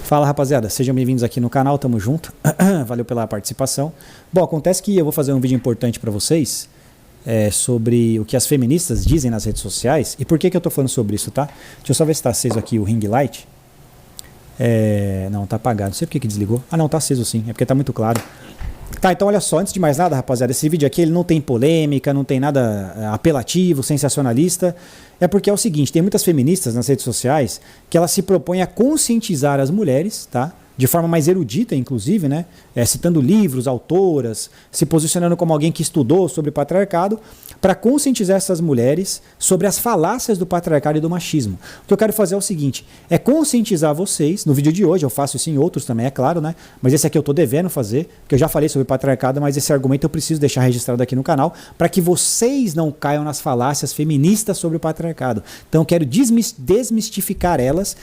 Fala, rapaziada, sejam bem-vindos aqui no canal, tamo junto. Valeu pela participação. Bom, acontece que eu vou fazer um vídeo importante para vocês sobre o que as feministas dizem nas redes sociais. E por que eu tô falando sobre isso, tá? Deixa eu só ver se tá aceso aqui o ring light. Não, tá apagado, não sei por que desligou. Ah não, tá aceso sim, é porque tá muito claro. Tá, então olha só, antes de mais nada, rapaziada, esse vídeo aqui ele não tem polêmica, não tem nada apelativo, sensacionalista. É porque é o seguinte, tem muitas feministas nas redes sociais que elas se propõem a conscientizar as mulheres, tá? De forma mais erudita, inclusive, né? Citando livros, autoras, se posicionando como alguém que estudou sobre patriarcado, para conscientizar essas mulheres sobre as falácias do patriarcado e do machismo. O que eu quero fazer é o seguinte, é conscientizar vocês, no vídeo de hoje, eu faço isso em outros também, é claro, né? Mas esse aqui eu tô devendo fazer, porque eu já falei sobre patriarcado, mas esse argumento eu preciso deixar registrado aqui no canal, para que vocês não caiam nas falácias feministas sobre o patriarcado. Então eu quero desmistificar elas,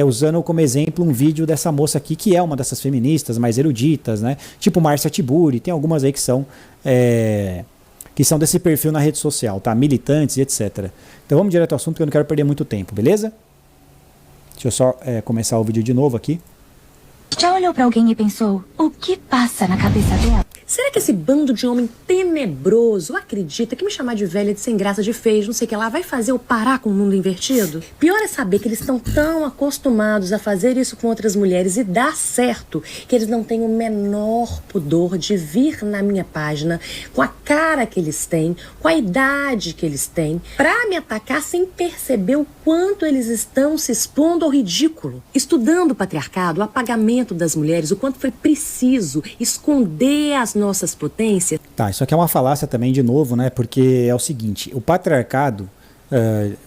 usando como exemplo um vídeo dessa moça aqui, que é uma dessas feministas mais eruditas, né? Tipo Márcia Tiburi, tem algumas aí que são desse perfil na rede social, tá? Militantes e etc. Então vamos direto ao assunto, porque eu não quero perder muito tempo, beleza? Deixa eu só começar o vídeo de novo aqui. Já olhou pra alguém e pensou, o que passa na cabeça dela? Será que esse bando de homem tenebroso acredita que me chamar de velha, de sem graça, de feio, não sei o que lá, vai fazer eu parar com o mundo invertido? Pior é saber que eles estão tão acostumados a fazer isso com outras mulheres e dar certo, que eles não têm o menor pudor de vir na minha página com a cara que eles têm, com a idade que eles têm, pra me atacar sem perceber o quanto eles estão se expondo ao ridículo. Estudando o patriarcado, o apagamento das mulheres, o quanto foi preciso esconder as nossas potências. Tá, isso aqui é uma falácia também, de novo, né? Porque é o seguinte, o patriarcado,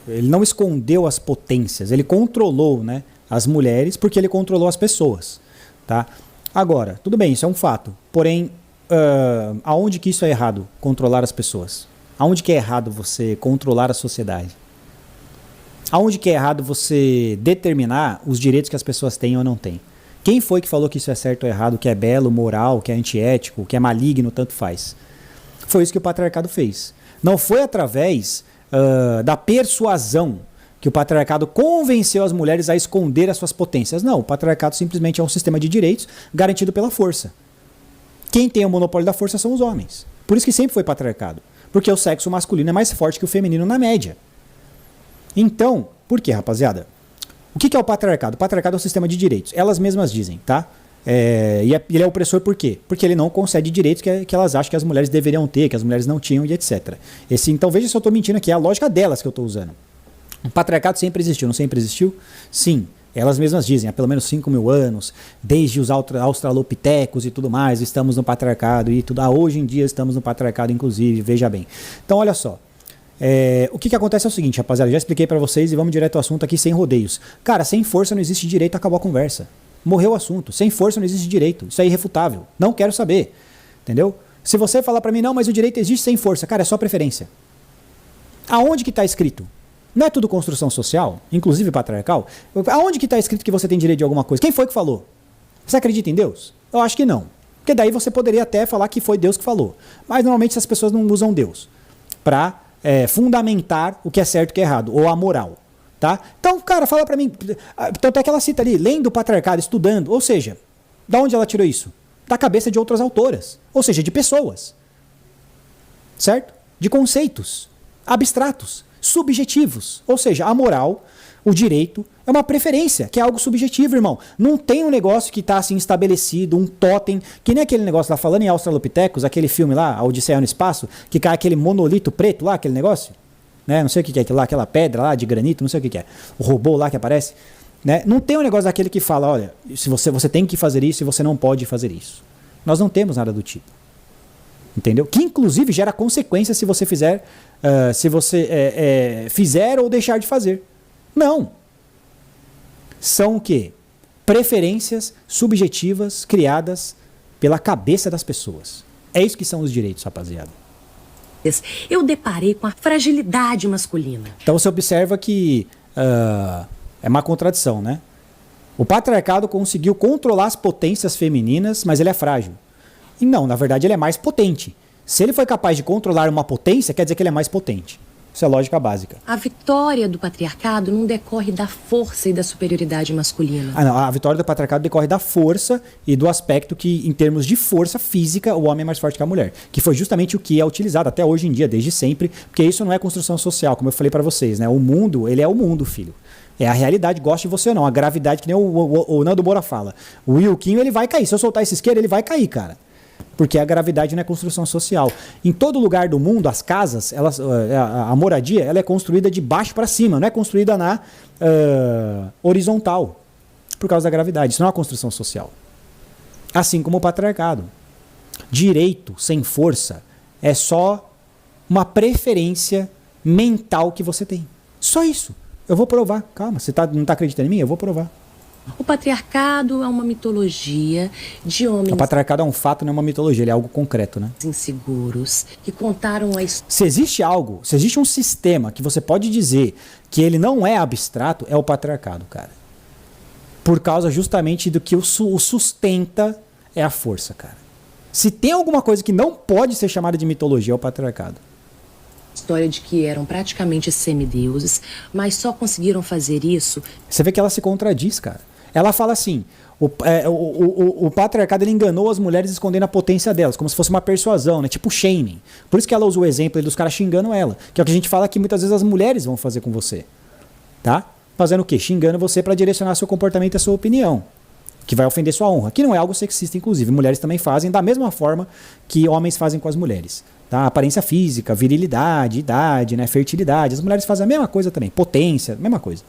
ele não escondeu as potências, ele controlou, né, as mulheres porque ele controlou as pessoas, tá? Agora, tudo bem, isso é um fato, porém, aonde que isso é errado, controlar as pessoas? Aonde que é errado você controlar a sociedade? Aonde que é errado você determinar os direitos que as pessoas têm ou não têm? Quem foi que falou que isso é certo ou errado, que é belo, moral, que é antiético, que é maligno, tanto faz? Foi isso que o patriarcado fez. Não foi através da persuasão que o patriarcado convenceu as mulheres a esconder as suas potências. Não, o patriarcado simplesmente é um sistema de direitos garantido pela força. Quem tem o monopólio da força são os homens. Por isso que sempre foi patriarcado. Porque o sexo masculino é mais forte que o feminino na média. Então, por quê, rapaziada? O que é o patriarcado? O patriarcado é um sistema de direitos. Elas mesmas dizem, tá? E ele é opressor por quê? Porque ele não concede direitos que elas acham que as mulheres deveriam ter, que as mulheres não tinham e etc. Então veja se eu estou mentindo aqui, é a lógica delas que eu estou usando. O patriarcado sempre existiu, não sempre existiu? Sim. Elas mesmas dizem, há pelo menos 5.000 anos, desde os australopitecos e tudo mais, estamos no patriarcado e tudo. Hoje em dia estamos no patriarcado, inclusive, veja bem. Então olha só. O que acontece é o seguinte, rapaziada, já expliquei pra vocês e vamos direto ao assunto aqui sem rodeios. Cara, sem força não existe direito, acabou a conversa. Morreu o assunto, sem força não existe direito, isso é irrefutável, não quero saber, entendeu? Se você falar pra mim, não, mas o direito existe sem força, cara, é só preferência. Aonde que tá escrito? Não é tudo construção social, inclusive patriarcal? Aonde que tá escrito que você tem direito de alguma coisa? Quem foi que falou? Você acredita em Deus? Eu acho que não, porque daí você poderia até falar que foi Deus que falou, mas normalmente essas pessoas não usam Deus pra fundamentar o que é certo e o que é errado, ou a moral, tá? Então, cara, fala pra mim, tanto é que ela cita ali, lendo o patriarcado, estudando, ou seja, da onde ela tirou isso? Da cabeça de outras autoras, ou seja, de pessoas, certo? De conceitos abstratos, subjetivos, ou seja, a moral, o direito, é uma preferência, que é algo subjetivo, irmão. Não tem um negócio que está assim estabelecido, um totem, que nem aquele negócio lá, falando em Australopithecus, aquele filme lá, A Odisseia no Espaço, que cai aquele monolito preto lá, aquele negócio, né? Não sei o que é aquilo lá, aquela pedra lá de granito, não sei o que é. O robô lá que aparece, né? Não tem um negócio daquele que fala, olha, se você tem que fazer isso e você não pode fazer isso. Nós não temos nada do tipo. Entendeu? Que inclusive gera consequências se você fizer, fizer ou deixar de fazer. Não. São o quê? Preferências subjetivas criadas pela cabeça das pessoas. É isso que são os direitos, rapaziada. Eu deparei com a fragilidade masculina. Então você observa que é uma contradição, né? O patriarcado conseguiu controlar as potências femininas, mas ele é frágil. E não, na verdade ele é mais potente. Se ele foi capaz de controlar uma potência, quer dizer que ele é mais potente. Isso é lógica básica. A vitória do patriarcado não decorre da força e da superioridade masculina. Não, a vitória do patriarcado decorre da força e do aspecto que, em termos de força física, o homem é mais forte que a mulher. Que foi justamente o que é utilizado até hoje em dia, desde sempre, porque isso não é construção social, como eu falei pra vocês, né? O mundo, ele é o mundo, filho. É a realidade, goste você ou não. A gravidade, que nem o Nando Moura fala. O Wilquinho, ele vai cair. Se eu soltar esse isqueiro, ele vai cair, cara. Porque a gravidade não é construção social. Em todo lugar do mundo, as casas, elas, a moradia, ela é construída de baixo para cima, não é construída na horizontal, por causa da gravidade. Isso não é uma construção social. Assim como o patriarcado. Direito sem força é só uma preferência mental que você tem. Só isso. Eu vou provar. Calma, você não está acreditando em mim? Eu vou provar. O patriarcado é uma mitologia de homens... O patriarcado é um fato, não é uma mitologia, ele é algo concreto, né? ...inseguros, que contaram a história... Se existe um sistema que você pode dizer que ele não é abstrato, é o patriarcado, cara. Por causa justamente do que o sustenta é a força, cara. Se tem alguma coisa que não pode ser chamada de mitologia, é o patriarcado. História de que eram praticamente semideuses, mas só conseguiram fazer isso... Você vê que ela se contradiz, cara. Ela fala assim, o patriarcado ele enganou as mulheres escondendo a potência delas, como se fosse uma persuasão, né? Tipo shaming. Por isso que ela usa o exemplo dos caras xingando ela, que é o que a gente fala que muitas vezes as mulheres vão fazer com você. Tá? Fazendo o quê? Xingando você para direcionar seu comportamento e a sua opinião, que vai ofender sua honra. Que não é algo sexista, inclusive. Mulheres também fazem da mesma forma que homens fazem com as mulheres. Tá? Aparência física, virilidade, idade, né? Fertilidade. As mulheres fazem a mesma coisa também. Potência, mesma coisa.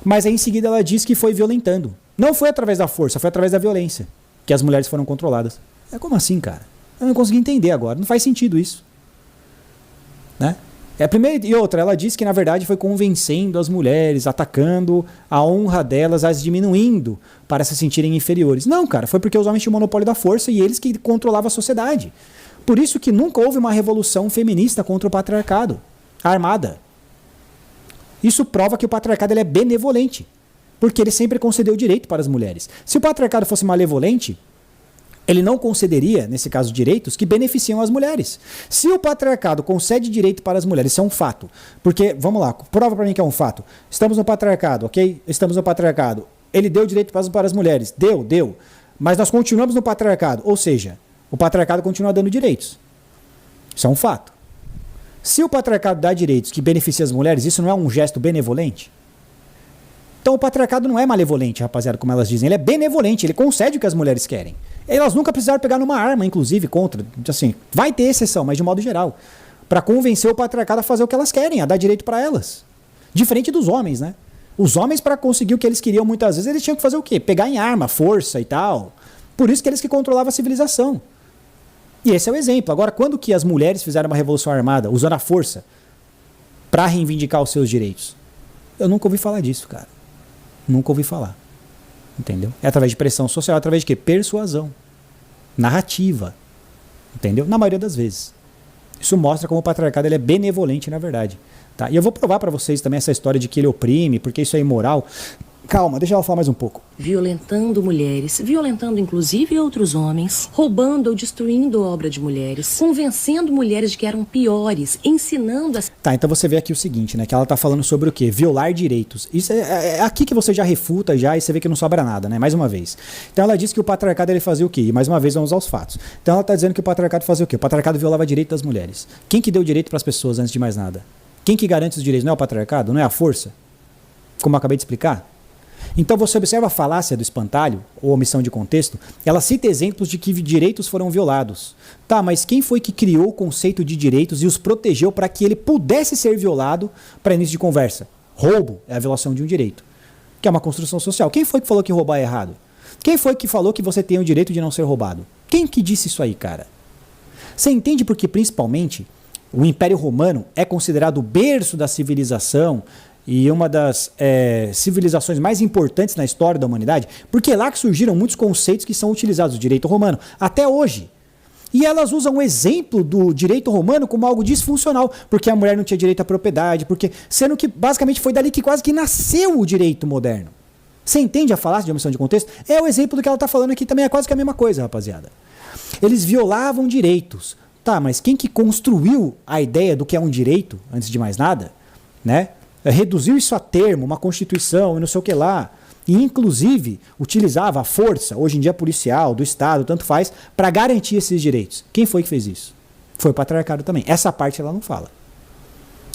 Mas aí em seguida ela diz que foi violentando. Não foi através da força, foi através da violência que as mulheres foram controladas. É como assim, cara? Eu não consegui entender agora. Não faz sentido isso. Né? É a primeira e outra, ela diz que na verdade foi convencendo as mulheres, atacando a honra delas, as diminuindo para se sentirem inferiores. Não, cara, foi porque os homens tinham o monopólio da força e eles que controlavam a sociedade. Por isso que nunca houve uma revolução feminista contra o patriarcado armada. Isso prova que o patriarcado ele é benevolente, porque ele sempre concedeu direito para as mulheres. Se o patriarcado fosse malevolente, ele não concederia, nesse caso, direitos que beneficiam as mulheres. Se o patriarcado concede direito para as mulheres, isso é um fato. Porque, vamos lá, prova para mim que é um fato. Estamos no patriarcado, ok? Estamos no patriarcado. Ele deu direito para as mulheres. Deu. Mas nós continuamos no patriarcado. Ou seja, o patriarcado continua dando direitos. Isso é um fato. Se o patriarcado dá direitos que beneficiam as mulheres, isso não é um gesto benevolente? Então o patriarcado não é malevolente, rapaziada, como elas dizem. Ele é benevolente, ele concede o que as mulheres querem. Elas nunca precisaram pegar numa arma, inclusive, contra. Assim, vai ter exceção, mas de modo geral. Para convencer o patriarcado a fazer o que elas querem, a dar direito para elas. Diferente dos homens, né? Os homens, para conseguir o que eles queriam, muitas vezes, eles tinham que fazer o quê? Pegar em arma, força e tal. Por isso que eles que controlavam a civilização. E esse é o exemplo. Agora, quando que as mulheres fizeram uma revolução armada, usando a força, para reivindicar os seus direitos? Eu nunca ouvi falar disso, cara. Nunca ouvi falar. Entendeu? É através de pressão social, através de quê? Persuasão. Narrativa. Entendeu? Na maioria das vezes. Isso mostra como o patriarcado ele é benevolente, na verdade. Tá? E eu vou provar para vocês também essa história de que ele oprime, porque isso é imoral. Calma, deixa ela falar mais um pouco. Violentando mulheres, violentando inclusive outros homens, roubando ou destruindo obra de mulheres, convencendo mulheres de que eram piores, ensinando as... Tá, então você vê aqui o seguinte, né? Que ela tá falando sobre o quê? Violar direitos. Isso é aqui que você já refuta já e você vê que não sobra nada, né? Mais uma vez. Então ela diz que o patriarcado ele fazia o quê? E mais uma vez vamos aos fatos. Então ela tá dizendo que o patriarcado fazia o quê? O patriarcado violava direito das mulheres. Quem que deu direito para as pessoas antes de mais nada? Quem que garante os direitos? Não é o patriarcado? Não é a força? Como eu acabei de explicar? Então você observa a falácia do espantalho, ou omissão de contexto, ela cita exemplos de que direitos foram violados. Tá, mas quem foi que criou o conceito de direitos e os protegeu para que ele pudesse ser violado para início de conversa? Roubo é a violação de um direito, que é uma construção social. Quem foi que falou que roubar é errado? Quem foi que falou que você tem o direito de não ser roubado? Quem que disse isso aí, cara? Você entende porque, principalmente, o Império Romano é considerado o berço da civilização e uma das civilizações mais importantes na história da humanidade, porque é lá que surgiram muitos conceitos que são utilizados do direito romano, até hoje. E elas usam o exemplo do direito romano como algo disfuncional, porque a mulher não tinha direito à propriedade, porque sendo que basicamente foi dali que quase que nasceu o direito moderno. Você entende a falácia de omissão de contexto? É o exemplo do que ela está falando aqui, também é quase que a mesma coisa, rapaziada. Eles violavam direitos Tá, mas quem que construiu a ideia do que é um direito, antes de mais nada, né? Reduziu isso a termo, uma constituição e não sei o que lá, e inclusive utilizava a força, hoje em dia policial, do Estado, tanto faz, para garantir esses direitos. Quem foi que fez isso? Foi o patriarcado também. Essa parte ela não fala.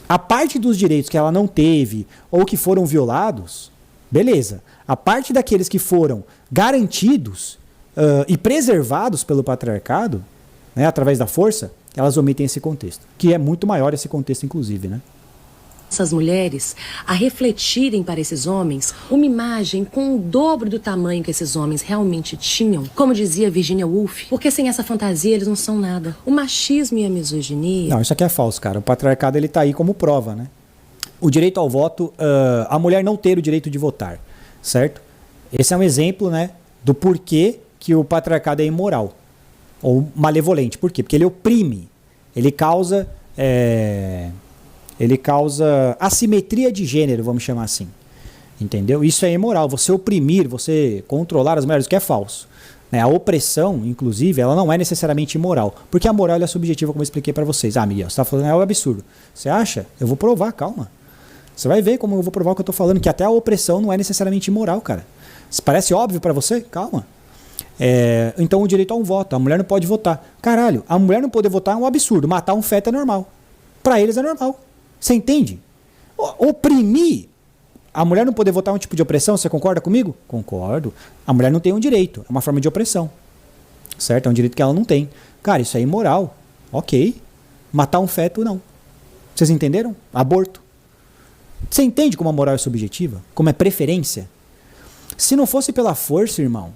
A parte dos direitos que ela não teve ou que foram violados, beleza. A parte daqueles que foram garantidos e preservados pelo patriarcado, né, através da força, elas omitem esse contexto, que é muito maior esse contexto, inclusive, né? Essas mulheres a refletirem para esses homens uma imagem com o dobro do tamanho que esses homens realmente tinham, como dizia Virginia Woolf, porque sem essa fantasia eles não são nada. O machismo e a misoginia... Não, isso aqui é falso, cara. O patriarcado ele tá aí como prova, né? O direito ao voto, a mulher não ter o direito de votar, certo? Esse é um exemplo, né, do porquê que o patriarcado é imoral ou malevolente. Por quê? Porque ele oprime, ele causa assimetria de gênero, vamos chamar assim. Entendeu? Isso é imoral. Você oprimir, você controlar as mulheres, o que é falso. Né? A opressão, inclusive, ela não é necessariamente imoral. Porque a moral é subjetiva, como eu expliquei para vocês. Ah, Miguel, você está falando é um absurdo. Você acha? Eu vou provar, calma. Você vai ver como eu vou provar o que eu estou falando, que até a opressão não é necessariamente imoral, cara. Isso parece óbvio para você? Calma. Então o direito a um voto. A mulher não pode votar. Caralho, a mulher não poder votar é um absurdo. Matar um feto é normal. Para eles é normal. Você entende? Oprimir a mulher não poder votar é um tipo de opressão, você concorda comigo? Concordo. A mulher não tem um direito, é uma forma de opressão. Certo? É um direito que ela não tem. Cara, isso é imoral. Ok. Matar um feto, não. Vocês entenderam? Aborto. Você entende como a moral é subjetiva? Como é preferência? Se não fosse pela força, irmão,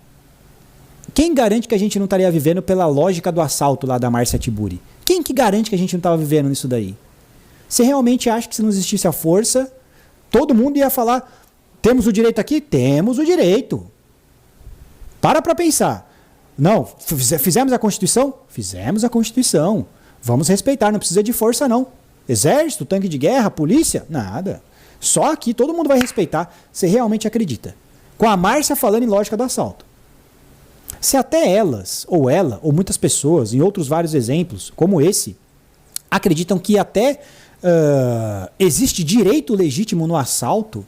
quem garante que a gente não estaria vivendo pela lógica do assalto lá da Márcia Tiburi? Quem que garante que a gente não estava vivendo nisso daí? Você realmente acha que se não existisse a força, todo mundo ia falar, temos o direito aqui? Temos o direito. Para pensar. Não, fizemos a Constituição? Fizemos a Constituição. Vamos respeitar, não precisa de força não. Exército, tanque de guerra, polícia? Nada. Só aqui todo mundo vai respeitar. Você realmente acredita. Com a Márcia falando em lógica do assalto. Se até elas, ou ela, ou muitas pessoas, em outros vários exemplos, como esse, acreditam que até existe direito legítimo no assalto,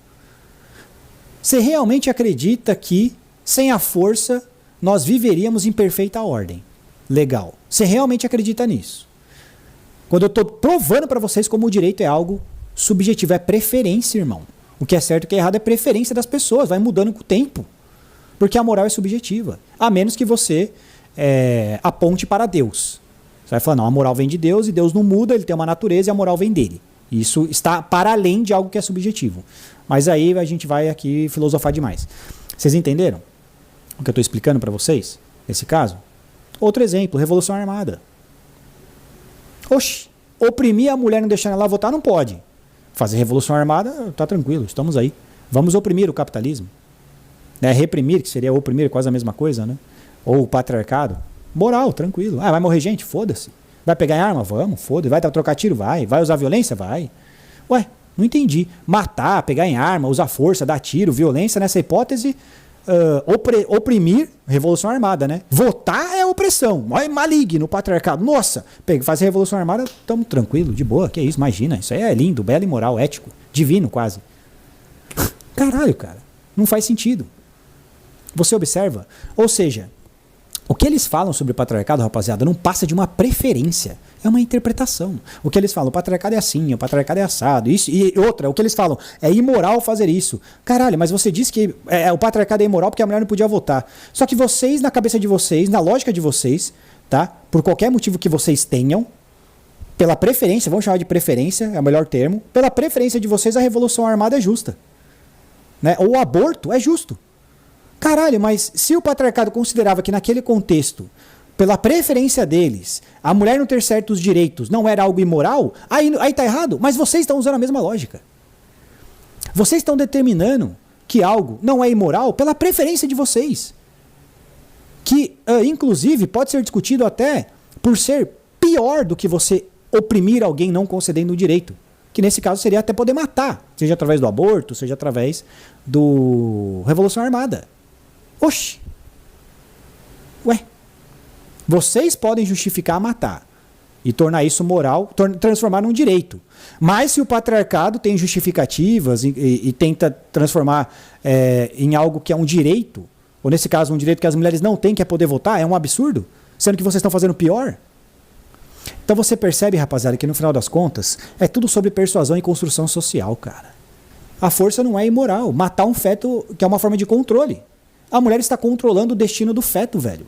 você realmente acredita que, sem a força, nós viveríamos em perfeita ordem? Legal. Você realmente acredita nisso? Quando eu estou provando para vocês como o direito é algo subjetivo, é preferência, irmão. O que é certo e o que é errado é preferência das pessoas, vai mudando com o tempo. Porque a moral é subjetiva. A menos que você aponte para Deus. Você vai falar, não, a moral vem de Deus e Deus não muda, ele tem uma natureza e a moral vem dele. Isso está para além de algo que é subjetivo. Mas aí a gente vai aqui filosofar demais. Vocês entenderam o que eu estou explicando para vocês? Nesse caso? Outro exemplo, Revolução Armada. Oxi, oprimir a mulher e não deixar ela votar não pode. Fazer Revolução Armada, tá tranquilo, estamos aí. Vamos oprimir o capitalismo. Reprimir, que seria oprimir, quase a mesma coisa, né? Ou o patriarcado. Moral, tranquilo. Ah, vai morrer gente? Foda-se. Vai pegar em arma? Vamos, foda-se. Vai trocar tiro? Vai. Vai usar violência? Vai. Ué, não entendi. Matar, pegar em arma, usar força, dar tiro, violência, nessa hipótese, oprimir, Revolução Armada, né? Votar é opressão. É maligno, patriarcado. Nossa, fazer Revolução Armada, estamos tranquilo, de boa. Que isso, imagina. Isso aí é lindo, belo e moral, ético. Divino, quase. Caralho, cara. Não faz sentido. Você observa? Ou seja, o que eles falam sobre o patriarcado, rapaziada, não passa de uma preferência. É uma interpretação. O que eles falam, o patriarcado é assim, o patriarcado é assado. Isso, e outra, o que eles falam, é imoral fazer isso. Caralho, mas você disse que o patriarcado é imoral porque a mulher não podia votar. Só que vocês, na cabeça de vocês, na lógica de vocês, tá? Por qualquer motivo que vocês tenham, pela preferência, vamos chamar de preferência, é o melhor termo, pela preferência de vocês, a Revolução Armada é justa. Né? Ou o aborto é justo. Caralho, mas se o patriarcado considerava que naquele contexto, pela preferência deles, a mulher não ter certos direitos não era algo imoral, aí tá errado. Mas vocês estão usando a mesma lógica. Vocês estão determinando que algo não é imoral pela preferência de vocês. Que, inclusive, pode ser discutido até por ser pior do que você oprimir alguém não concedendo o direito. Que nesse caso seria até poder matar, seja através do aborto, seja através do Revolução Armada. Oxi. Ué. Vocês podem justificar matar. e tornar isso moral, transformar num direito. Mas se o patriarcado tem justificativas e tenta transformar em algo que é um direito, ou nesse caso um direito que as mulheres não têm, que é poder votar, é um absurdo, sendo que vocês estão fazendo pior. Então você percebe, rapaziada, que no final das contas é tudo sobre persuasão e construção social, cara. A força não é imoral. Matar um feto, que é uma forma de controle. A mulher está controlando o destino do feto, velho.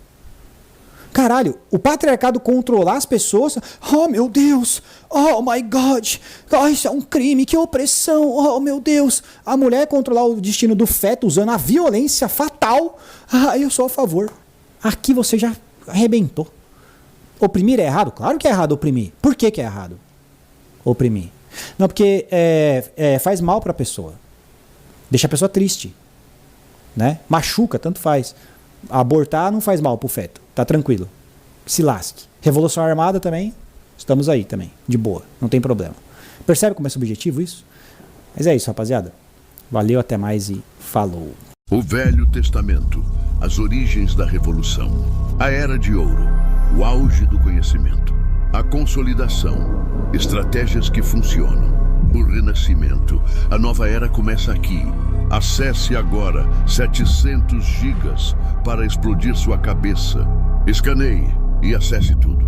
Caralho, o patriarcado controlar as pessoas... Oh, meu Deus! Oh, my God! Oh, isso é um crime, que opressão! Oh, meu Deus! A mulher controlar o destino do feto usando a violência fatal... Ah, eu sou a favor. Aqui você já arrebentou. Oprimir é errado? Claro que é errado oprimir. Por que é errado oprimir? Não, porque faz mal para a pessoa. Deixa a pessoa triste. Né? Machuca, tanto faz. Abortar não faz mal pro feto. Tá tranquilo. Se lasque. Revolução Armada também. Estamos aí também. De boa. Não tem problema. Percebe como é subjetivo isso? Mas é isso, rapaziada. Valeu, até mais e falou. O Velho Testamento. As origens da Revolução. A Era de Ouro. O auge do conhecimento. A consolidação. Estratégias que funcionam. O renascimento. A nova era começa aqui. Acesse agora 700 gigas para explodir sua cabeça. Escaneie e acesse tudo.